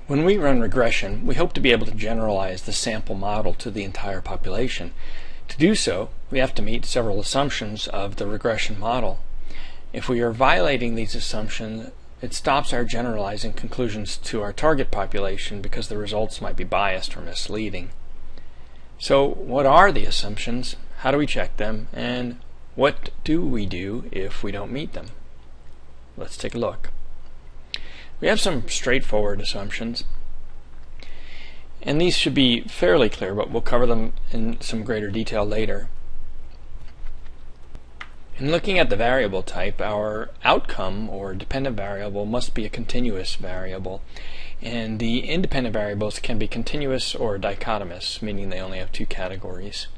When we run regression, we hope to be able to generalize the sample model to the entire population. To do so, we have to meet several assumptions of the regression model. If we are violating these assumptions, it stops our generalizing conclusions to our target population because the results might be biased or misleading. So, what are the assumptions? How do we check them? And what do we do if we don't meet them? Let's take a look. We have some straightforward assumptions, and these should be fairly clear, but we'll cover them in some greater detail later. In looking at the variable type, our outcome or dependent variable must be a continuous variable, and the independent variables can be continuous or dichotomous, meaning they only have two categories.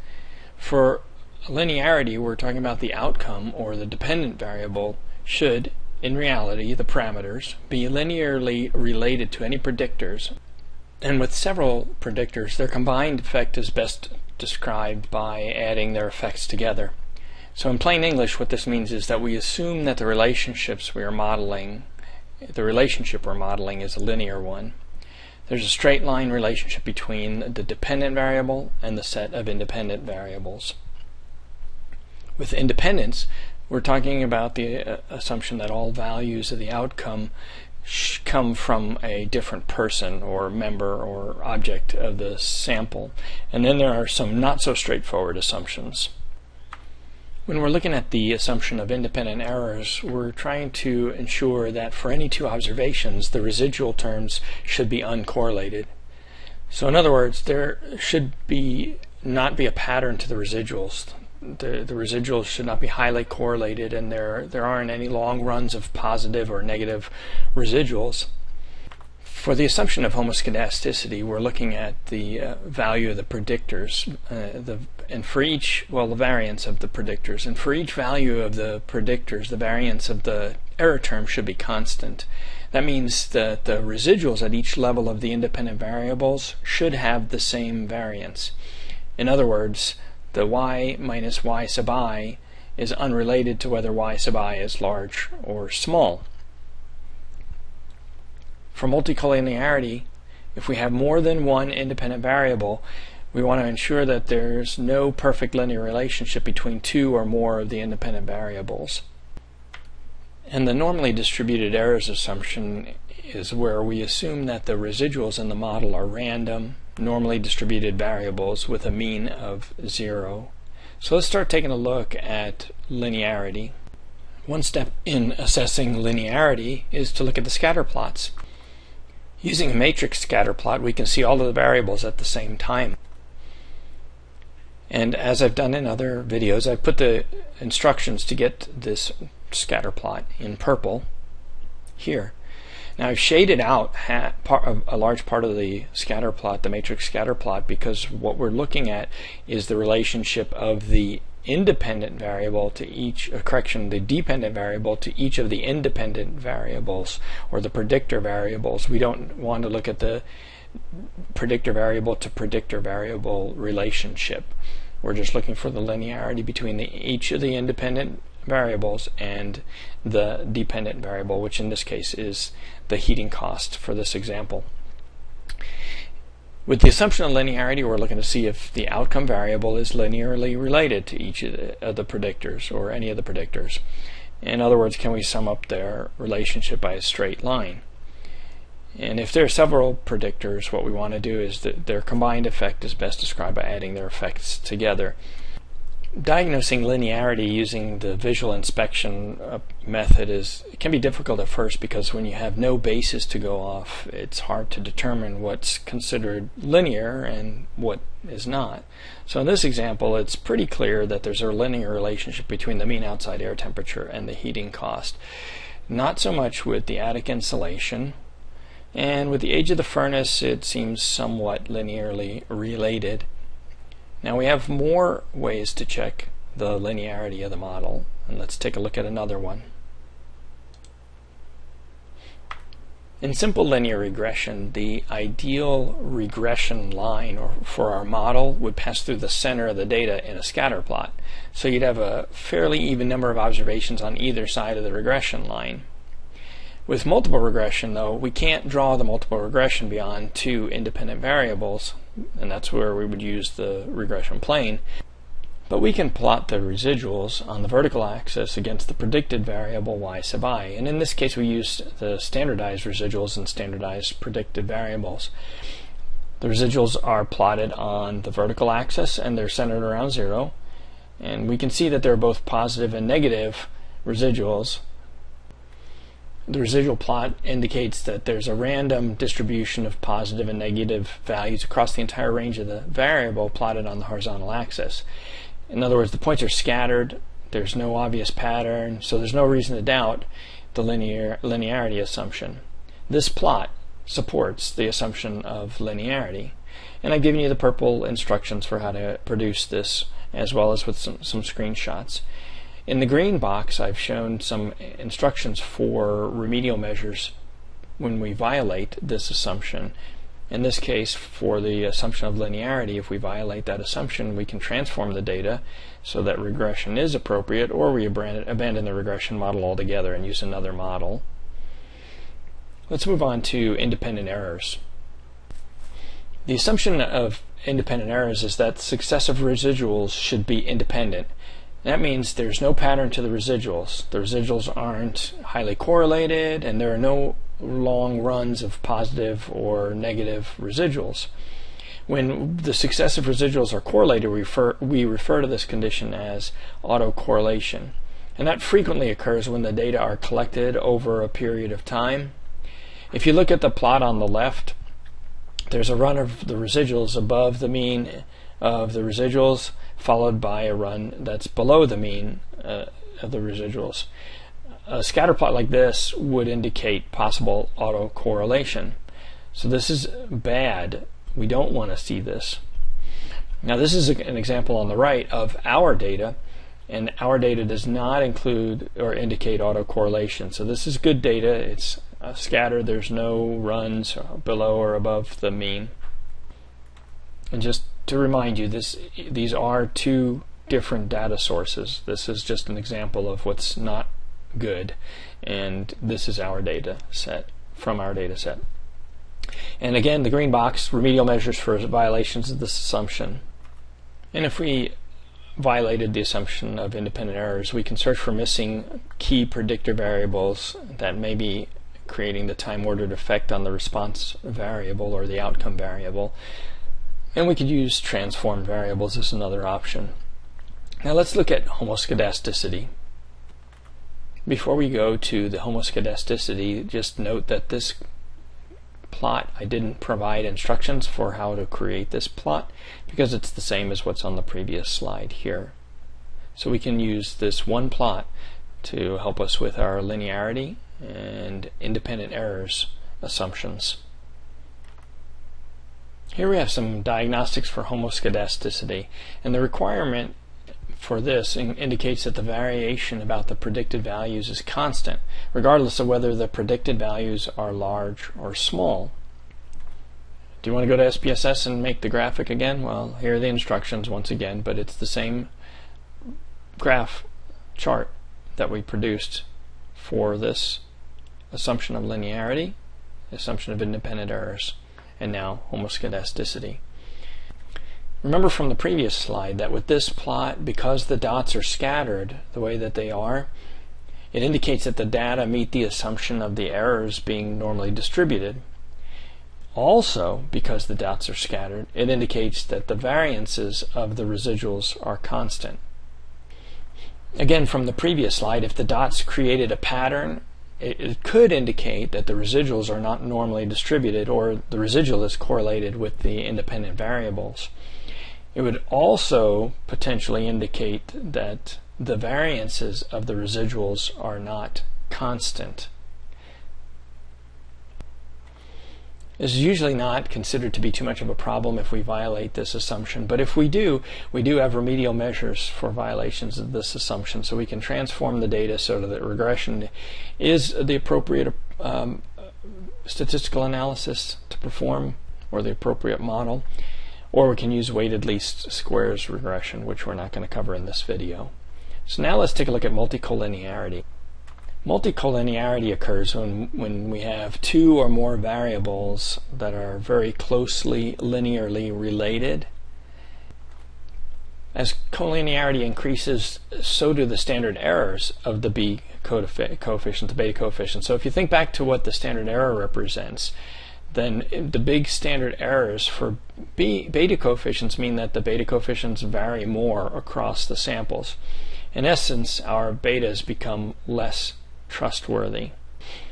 For linearity, we're talking about the outcome or the dependent variable should, in reality, the parameters, be linearly related to any predictors. And with several predictors, their combined effect is best described by adding their effects together. So in plain English, what this means is that we assume that the relationship we're modeling is a linear one. There's a straight line relationship between the dependent variable and the set of independent variables. With independence, we're talking about the assumption that all values of the outcome come from a different person or member or object of the sample. And then there are some not so straightforward assumptions. When we're looking at the assumption of independent errors, we're trying to ensure that for any two observations, the residual terms should be uncorrelated. So in other words, there should not be a pattern to the residuals. The residuals should not be highly correlated, and there aren't any long runs of positive or negative residuals. For the assumption of homoscedasticity, we're looking at the value of the predictors, the variance of the predictors. And for each value of the predictors, the variance of the error term should be constant. That means that the residuals at each level of the independent variables should have the same variance. In other words, the y minus y sub I is unrelated to whether y sub I is large or small. For multicollinearity, if we have more than one independent variable, we want to ensure that there's no perfect linear relationship between two or more of the independent variables. And the normally distributed errors assumption is where we assume that the residuals in the model are random, normally distributed variables with a mean of 0. So let's start taking a look at linearity. One step in assessing linearity is to look at the scatter plots. Using a matrix scatter plot, we can see all of the variables at the same time. And as I've done in other videos, I've put the instructions to get this scatter plot in purple here. Now I've shaded out a large part of the scatter plot, the matrix scatter plot, because what we're looking at is the relationship of the independent variable to the dependent variable to each of the independent variables, or the predictor variables. We don't want to look at the predictor variable to predictor variable relationship. We're just looking for the linearity between each of the independent variables and the dependent variable, which in this case is the heating cost for this example. With the assumption of linearity, we're looking to see if the outcome variable is linearly related to each of the predictors or any of the predictors. In other words, can we sum up their relationship by a straight line? And if there are several predictors, what we want to do is that their combined effect is best described by adding their effects together. Diagnosing linearity using the visual inspection method can be difficult at first, because when you have no basis to go off, it's hard to determine what's considered linear and what is not. So in this example, it's pretty clear that there's a linear relationship between the mean outside air temperature and the heating cost. Not so much with the attic insulation, and with the age of the furnace it seems somewhat linearly related. Now we have more ways to check the linearity of the model, and let's take a look at another one. In simple linear regression, the ideal regression line for our model would pass through the center of the data in a scatter plot. So you'd have a fairly even number of observations on either side of the regression line. With multiple regression, though, we can't draw the multiple regression beyond two independent variables, and that's where we would use the regression plane. But we can plot the residuals on the vertical axis against the predicted variable y sub I. And in this case, we use the standardized residuals and standardized predicted variables. The residuals are plotted on the vertical axis, and they're centered around 0. And we can see that they're both positive and negative residuals. The residual plot indicates that there's a random distribution of positive and negative values across the entire range of the variable plotted on the horizontal axis. In other words, the points are scattered, there's no obvious pattern, so there's no reason to doubt the linearity assumption. This plot supports the assumption of linearity. And I've given you the purple instructions for how to produce this, as well as with some screenshots. In the green box, I've shown some instructions for remedial measures when we violate this assumption. In this case, for the assumption of linearity, if we violate that assumption, we can transform the data so that regression is appropriate, or we abandon the regression model altogether and use another model. Let's move on to independent errors. The assumption of independent errors is that successive residuals should be independent. That means there's no pattern to the residuals. The residuals aren't highly correlated, and there are no long runs of positive or negative residuals. When the successive residuals are correlated, we refer to this condition as autocorrelation. And that frequently occurs when the data are collected over a period of time. If you look at the plot on the left, there's a run of the residuals above the mean of the residuals, followed by a run that's below the mean of the residuals. A scatter plot like this would indicate possible autocorrelation. So this is bad. We don't want to see this. Now this is an example on the right of our data, and our data does not include or indicate autocorrelation. So this is good data. It's scattered. There's no runs below or above the mean. And just to remind you, these are two different data sources. This is just an example of what's not good, and this is our data set from our data set. And again, the green box, remedial measures for violations of this assumption. And if we violated the assumption of independent errors, we can search for missing key predictor variables that may be creating the time-ordered effect on the response variable or the outcome variable. And we could use transformed variables as another option. Now let's look at homoscedasticity. Before we go to the homoscedasticity, just note that this plot, I didn't provide instructions for how to create this plot because it's the same as what's on the previous slide here. So we can use this one plot to help us with our linearity and independent errors assumptions. Here we have some diagnostics for homoscedasticity, and the requirement for this indicates that the variation about the predicted values is constant, regardless of whether the predicted values are large or small. Do you want to go to SPSS and make the graphic again? Well, here are the instructions once again, but it's the same graph chart that we produced for this assumption of linearity, assumption of independent errors, and now homoscedasticity. Remember from the previous slide that with this plot, because the dots are scattered the way that they are, it indicates that the data meet the assumption of the errors being normally distributed. Also, because the dots are scattered, it indicates that the variances of the residuals are constant. Again, from the previous slide, if the dots created a pattern, it could indicate that the residuals are not normally distributed, or the residual is correlated with the independent variables. It would also potentially indicate that the variances of the residuals are not constant. This is usually not considered to be too much of a problem if we violate this assumption, but if we do have remedial measures for violations of this assumption, so we can transform the data so that regression is the appropriate statistical analysis to perform, or the appropriate model, or we can use weighted least squares regression, which we're not going to cover in this video. So now let's take a look at multicollinearity. Multicollinearity occurs when we have two or more variables that are very closely linearly related. As collinearity increases, so do the standard errors of the B coefficient, the beta coefficient. So if you think back to what the standard error represents, then the big standard errors for beta coefficients mean that the beta coefficients vary more across the samples. In essence, our betas become less trustworthy.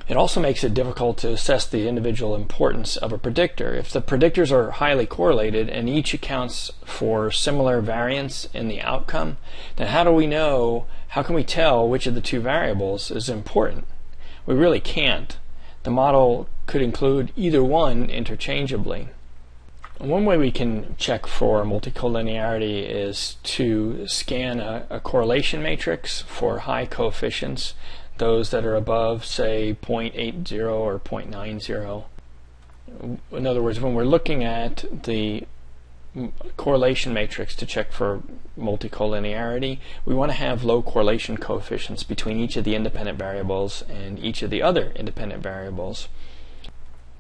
It also makes it difficult to assess the individual importance of a predictor. If the predictors are highly correlated and each accounts for similar variance in the outcome, then how can we tell which of the two variables is important? We really can't. The model could include either one interchangeably. One way we can check for multicollinearity is to scan a correlation matrix for high coefficients, those that are above, say, 0.80 or 0.90. In other words, when we're looking at the correlation matrix to check for multicollinearity, we want to have low correlation coefficients between each of the independent variables and each of the other independent variables.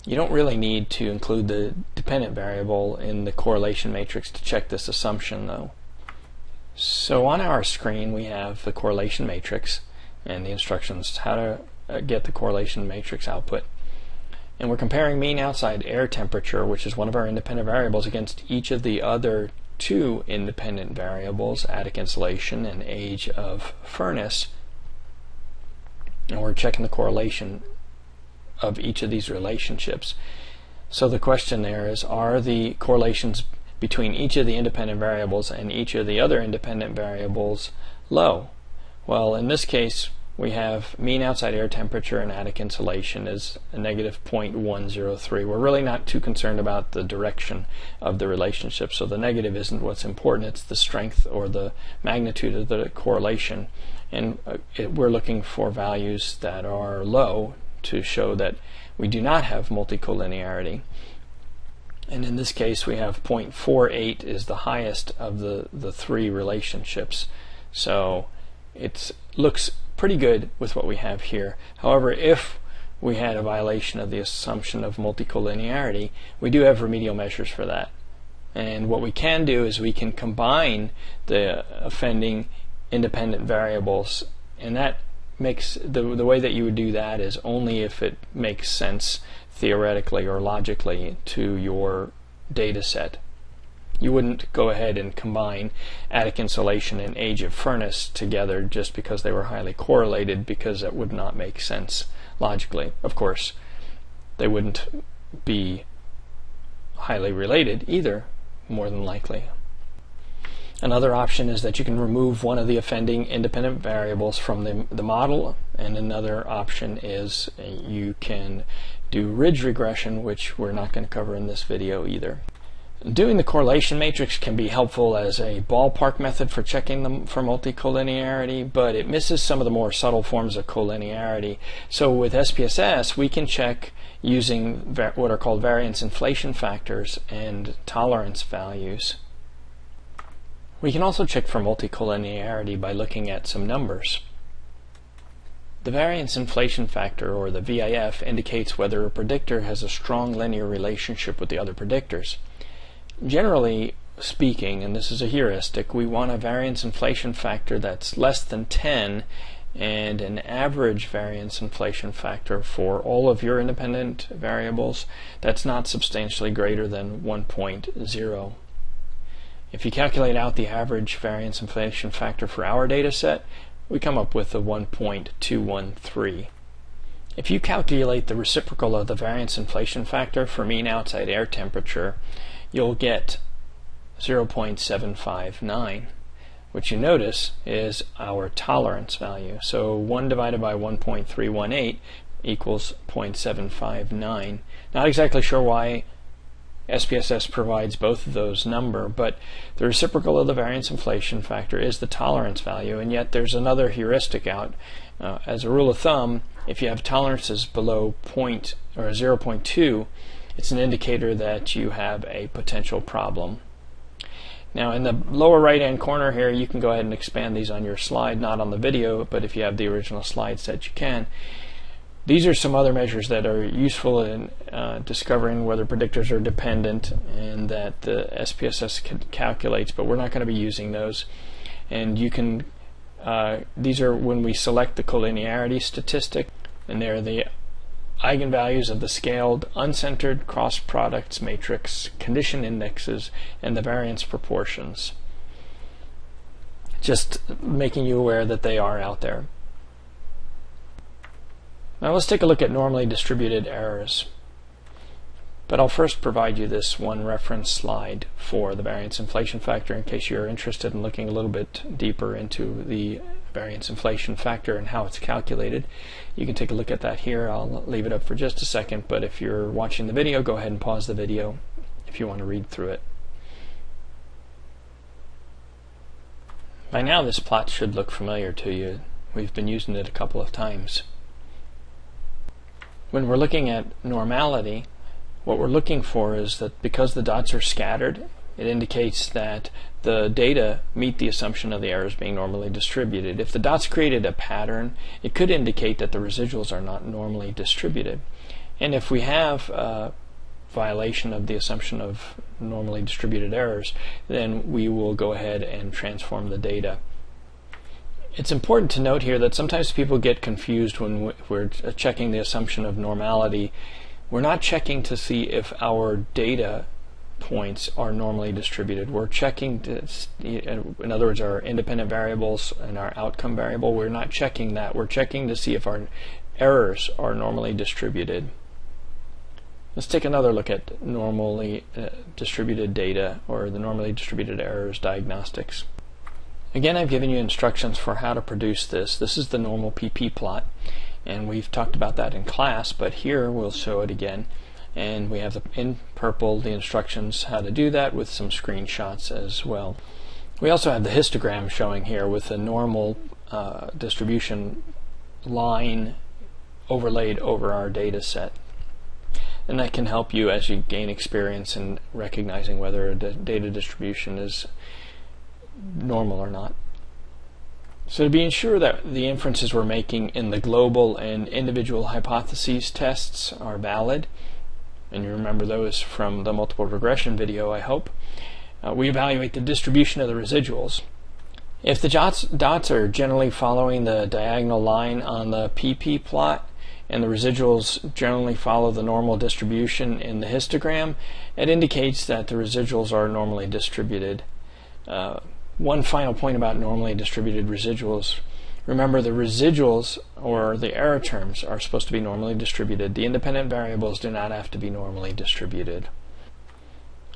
You don't really need to include the dependent variable in the correlation matrix to check this assumption, though. So on our screen we have the correlation matrix and the instructions how to get the correlation matrix output. And we're comparing mean outside air temperature, which is one of our independent variables, against each of the other two independent variables, attic insulation and age of furnace. And we're checking the correlation of each of these relationships. So the question there is, are the correlations between each of the independent variables and each of the other independent variables low? Well, in this case, we have mean outside air temperature and attic insulation is a negative 0.103. We're really not too concerned about the direction of the relationship, so the negative isn't what's important, it's the strength or the magnitude of the correlation. And we're looking for values that are low to show that we do not have multicollinearity. And in this case we have 0.48 is the highest of the three relationships. So it looks pretty good with what we have here. However, if we had a violation of the assumption of multicollinearity, we do have remedial measures for that. And what we can do is we can combine the offending independent variables, and that makes the way that you would do that is only if it makes sense theoretically or logically to your data set. You wouldn't go ahead and combine attic insulation and age of furnace together just because they were highly correlated, because that would not make sense logically. Of course, they wouldn't be highly related either, more than likely. Another option is that you can remove one of the offending independent variables from the model, and another option is you can do ridge regression, which we're not going to cover in this video either. Doing the correlation matrix can be helpful as a ballpark method for checking them for multicollinearity, but it misses some of the more subtle forms of collinearity. So with SPSS, we can check using what are called variance inflation factors and tolerance values. We can also check for multicollinearity by looking at some numbers. The variance inflation factor, or the VIF, indicates whether a predictor has a strong linear relationship with the other predictors. Generally speaking, and this is a heuristic, we want a variance inflation factor that's less than 10 and an average variance inflation factor for all of your independent variables that's not substantially greater than 1.0. If you calculate out the average variance inflation factor for our data set, we come up with a 1.213. If you calculate the reciprocal of the variance inflation factor for mean outside air temperature, you'll get 0.759, which you notice is our tolerance value. So 1 divided by 1.318 equals 0.759. Not exactly sure why SPSS provides both of those numbers, but the reciprocal of the variance inflation factor is the tolerance value, and yet there's another heuristic out. As a rule of thumb, if you have tolerances below 0.2, it's an indicator that you have a potential problem. Now in the lower right hand corner here, you can go ahead and expand these on your slide, not on the video, but if you have the original slide set you can. These are some other measures that are useful in discovering whether predictors are dependent and that the SPSS calculates, but we're not going to be using those. And you can, these are when we select the collinearity statistic, and they're the eigenvalues of the scaled uncentered cross products matrix, condition indexes, and the variance proportions. Just making you aware that they are out there. Now let's take a look at normally distributed errors. But I'll first provide you this one reference slide for the variance inflation factor in case you're interested in looking a little bit deeper into the variance inflation factor and how it's calculated. You can take a look at that here. I'll leave it up for just a second, but if you're watching the video, go ahead and pause the video if you want to read through it. By now this plot should look familiar to you. We've been using it a couple of times. When we're looking at normality, what we're looking for is that because the dots are scattered, it indicates that the data meet the assumption of the errors being normally distributed. If the dots created a pattern, it could indicate that the residuals are not normally distributed. And if we have a violation of the assumption of normally distributed errors, then we will go ahead and transform the data. It's important to note here that sometimes people get confused when we're checking the assumption of normality. We're not checking to see if our data points are normally distributed. We're checking to, in other words, our independent variables and our outcome variable. We're not checking that. We're checking to see if our errors are normally distributed. Let's take another look at normally distributed data, or the normally distributed errors diagnostics. Again, I've given you instructions for how to produce this. This is the normal PP plot, and we've talked about that in class, but here we'll show it again. And we have in purple the instructions how to do that with some screenshots as well. We also have the histogram showing here with the normal distribution line overlaid over our data set. And that can help you as you gain experience in recognizing whether a data distribution is normal or not. So to be sure that the inferences we're making in the global and individual hypotheses tests are valid, and you remember those from the multiple regression video, I hope, we evaluate the distribution of the residuals. If the dots are generally following the diagonal line on the PP plot, and the residuals generally follow the normal distribution in the histogram, it indicates that the residuals are normally distributed. One final point about normally distributed residuals. Remember, the residuals, or the error terms, are supposed to be normally distributed. The independent variables do not have to be normally distributed.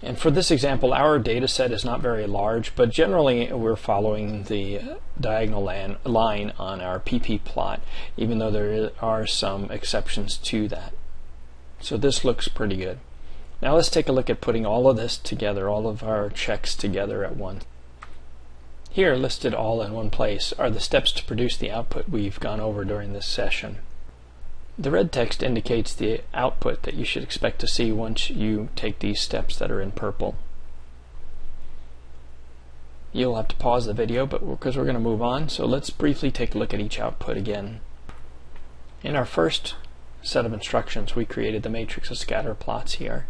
And for this example, our data set is not very large, but generally we're following the diagonal line on our PP plot, even though there are some exceptions to that. So this looks pretty good. Now let's take a look at putting all of this together, all of our checks together at once. Here, listed all in one place, are the steps to produce the output we've gone over during this session. The red text indicates the output that you should expect to see once you take these steps that are in purple. You'll have to pause the video, but because we're going to move on, so let's briefly take a look at each output again. In our first set of instructions, we created the matrix of scatter plots here.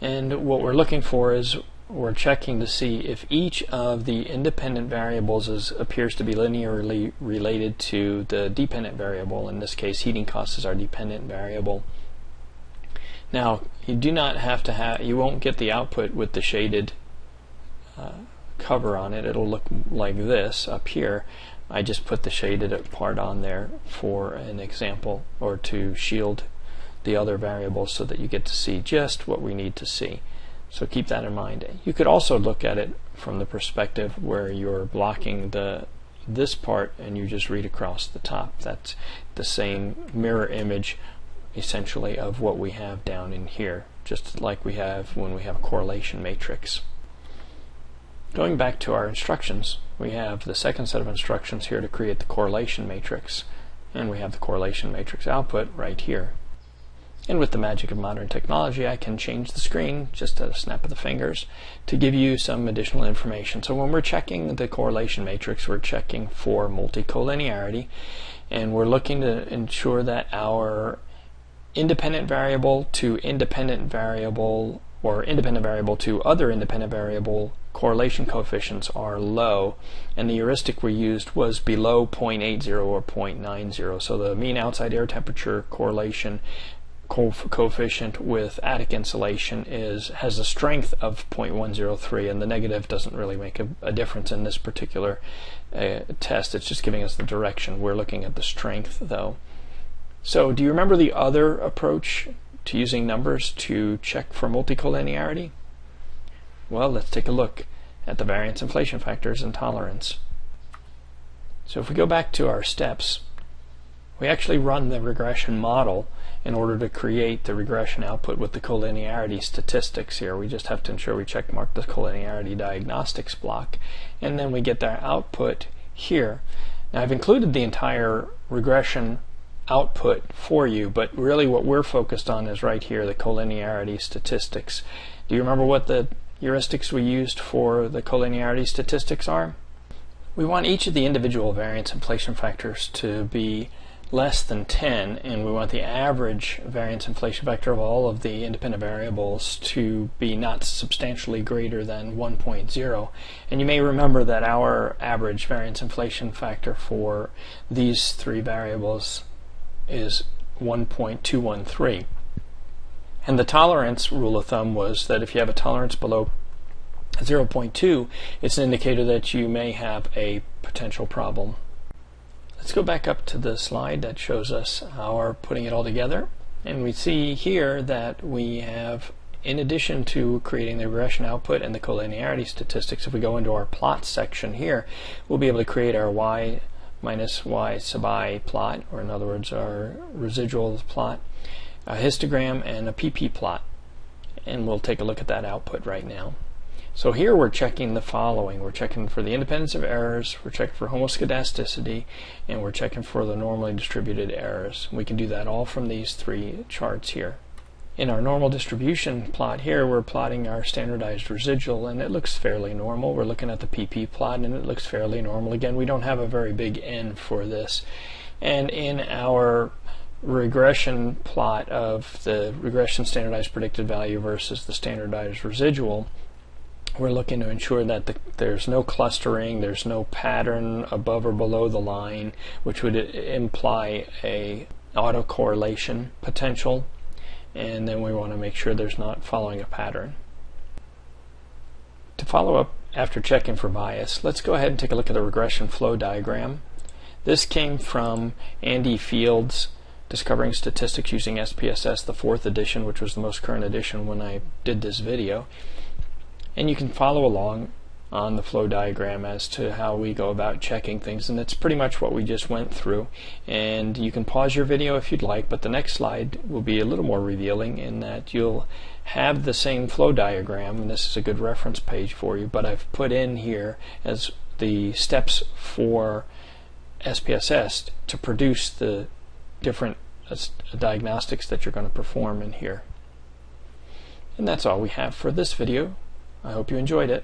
And what we're looking for is we're checking to see if each of the independent variables appears to be linearly related to the dependent variable. In this case, heating cost is our dependent variable. Now, you do not have to you won't get the output with the shaded cover on it. It'll look like this up here. I just put the shaded part on there for an example, or to shield the other variables so that you get to see just what we need to see. So keep that in mind. You could also look at it from the perspective where you're blocking this part and you just read across the top. That's the same mirror image essentially of what we have down in here, just like we have when we have a correlation matrix. Going back to our instructions, we have the second set of instructions here to create the correlation matrix, and we have the correlation matrix output right here. And with the magic of modern technology, I can change the screen just at a snap of the fingers to give you some additional information. So when we're checking the correlation matrix, we're checking for multicollinearity, and we're looking to ensure that our independent variable to independent variable or independent variable to other independent variable correlation coefficients are low, and the heuristic we used was below 0.80 or 0.90. So the mean outside air temperature correlation coefficient with attic insulation has a strength of 0.103, and the negative doesn't really make a difference in this particular test. It's just giving us the direction. We're looking at the strength though. So do you remember the other approach to using numbers to check for multicollinearity? Well, let's take a look at the variance inflation factors and tolerance. So if we go back to our steps, we actually run the regression model in order to create the regression output with the collinearity statistics here. We just have to ensure we check mark the collinearity diagnostics block, and then we get their output here. Now I've included the entire regression output for you, but really what we're focused on is right here, the collinearity statistics. Do you remember what the heuristics we used for the collinearity statistics are? We want each of the individual variance inflation factors to be less than 10, and we want the average variance inflation factor of all of the independent variables to be not substantially greater than 1.0. And you may remember that our average variance inflation factor for these three variables is 1.213. And the tolerance rule of thumb was that if you have a tolerance below 0.2, it's an indicator that you may have a potential problem. Let's go back up to the slide that shows us our putting it all together, and we see here that we have, in addition to creating the regression output and the collinearity statistics, if we go into our plot section here, we'll be able to create our y minus y sub I plot, or in other words our residuals plot, a histogram, and a PP plot, and we'll take a look at that output right now. So here we're checking the following. We're checking for the independence of errors, we're checking for homoscedasticity, and we're checking for the normally distributed errors. We can do that all from these three charts here. In our normal distribution plot here, we're plotting our standardized residual, and it looks fairly normal. We're looking at the PP plot, and it looks fairly normal. Again, we don't have a very big N for this. And in our regression plot of the regression standardized predicted value versus the standardized residual, we're looking to ensure that there's no clustering, there's no pattern above or below the line, which would imply a autocorrelation potential, and then we want to make sure there's not following a pattern. To follow up after checking for bias, let's go ahead and take a look at the regression flow diagram. This came from Andy Field's Discovering Statistics Using SPSS, the 4th edition, which was the most current edition when I did this video. And you can follow along on the flow diagram as to how we go about checking things, and that's pretty much what we just went through. And you can pause your video if you'd like, but the next slide will be a little more revealing in that you'll have the same flow diagram, and this is a good reference page for you, but I've put in here as the steps for SPSS to produce the different diagnostics that you're going to perform in here. And that's all we have for this video. I hope you enjoyed it.